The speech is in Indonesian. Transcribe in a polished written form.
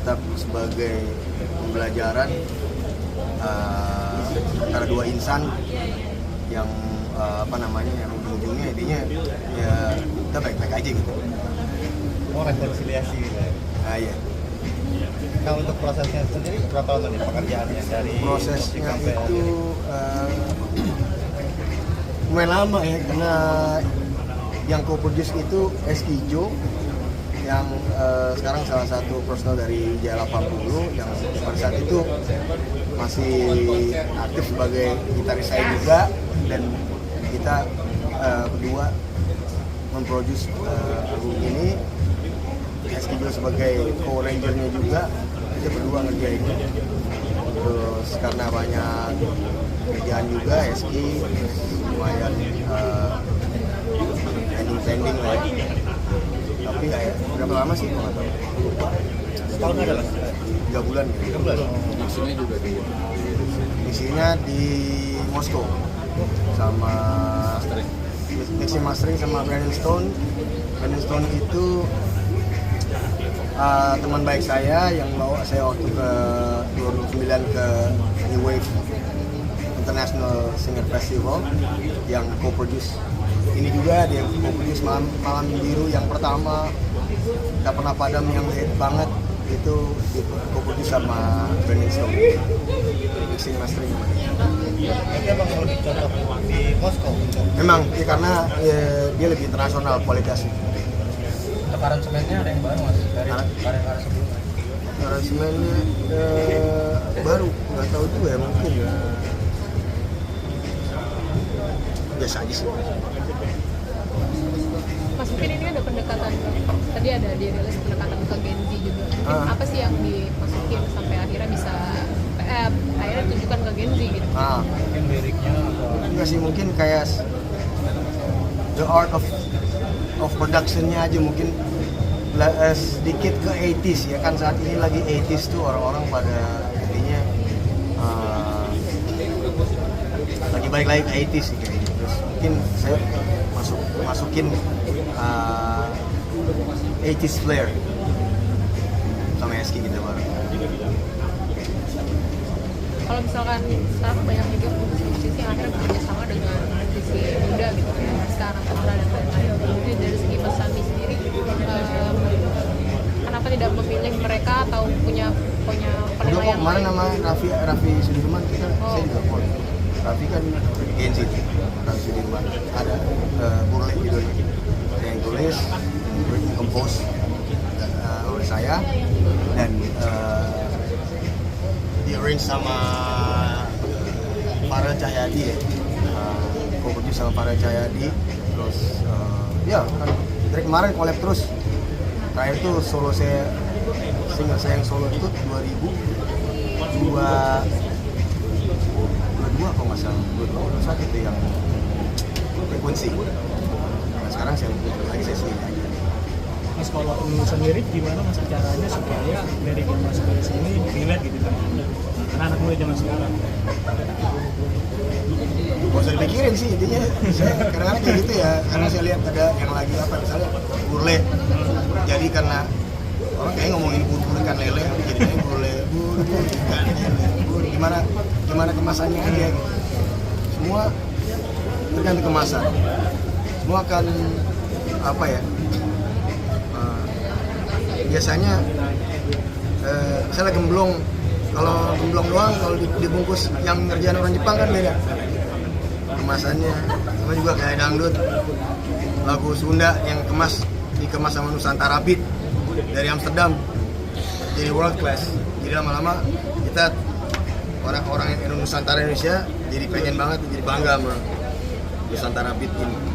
tetap sebagai pembelajaran antara dua insan yang yang ujung-ujungnya intinya ya kita baik-baik aja gitu. Oh, rekonsiliasi gitu ya? Iya. Nah, untuk prosesnya sendiri berapa lama nih pekerjaannya dari Prosesnya sampai itu lumayan lama ya, karena yang co-produce itu Eski Jo yang sekarang salah satu personal dari J80 yang pada saat itu masih aktif sebagai gitaris saya juga, dan kita berdua memproduce album ini. Eski Jo sebagai co-arrangernya juga, kita berdua ngerjain. Terus karena banyak kerjaan juga, Eski lumayan pending lah ya. Tapi kayak berapa lama sih? setahun ada lah. 3 bulan. 3 bulan. Misinya juga di Misinya di Moskow sama mixing mastering sama Brandon Stone. Brandon Stone itu teman baik saya yang bawa saya waktu ke 2009 ke New Wave International Singer Festival yang co-produce. Ini juga dia yang co-produce Malam Biru yang pertama, Gak Pernah Padam yang hit banget, itu co-produce sama Brandon Stone. Mixing mastering. Tapi emang lebih cocok di Moskow untuk Memang ya, karena dia lebih internasional kualitasnya. aransemennya ada yang baru mas dari karya-karya sebelumnya. Aransemennya baru, nggak tahu juga ya, mungkin ya biasa aja sih. Mas, mungkin ini ada pendekatan, tadi ada dirilis pendekatan ke Gen Z juga. Mungkin apa sih yang dimasukin sampai akhirnya bisa akhirnya tunjukkan ke Gen Z gitu? Mungkin liriknya atau Enggak sih, mungkin kayak the art of productionnya aja mungkin sedikit ke 80s ya kan, saat ini lagi 80s tuh orang-orang pada intinya lagi balik lagi ke 80s sih kayaknya. Terus mungkin saya masukin 80s flair sama Eski gitu bareng. Kalau misalkan sekarang banyak juga musisi yang akhirnya bekerja sama dengan musisi muda gitu kayak sekarang Tara dan lain-lain. Jadi dari segi Mas Sandi sendiri, kenapa tidak memilih mereka atau punya Udah penilaian kok kemarin lain? nama Raffi Sudirman saya juga follow. Raffi kan Gen Z, Raffi Sudirman ada Burle judulnya, ada yang tulis, compose oleh saya, dan di arrange sama Farel Cahyadi ya, co-produce sama Farel Cahyadi. Terus ya kan dari kemarin collab terus. Terakhir tuh solo saya, single saya yang solo itu 2022 kalau nggak salah, 2021 itu yang frekuensi. Nah, sekarang saya lagi saya sendiri aja. Mas, kalau penulisan lirik gimana mas caranya supaya lirik yang masuk ke sini relate gitu kan anak-anak muda zaman sekarang? Gak usah dipikirin sih intinya. Saya kadang-kadang kayak gitu ya, karena saya lihat ada yang lagi misalnya burle. Jadi karena orang kayak ngomongin buru ikan lele, jadinya burle ikan lele. Gimana kemasannya aja gitu. Semua tergantung kemasan. Semua akan biasanya saya gemblong. Kalau gemblong doang, kalau dibungkus yang ngerjain orang Jepang kan beda kemasannya. Sama juga kayak dangdut, lagu Sunda yang dikemas sama Nusantara Beat dari Amsterdam jadi world class. Jadi lama-lama kita orang-orang yang Nusantara Indonesia jadi pengen banget, jadi bangga sama Nusantara Beat ini.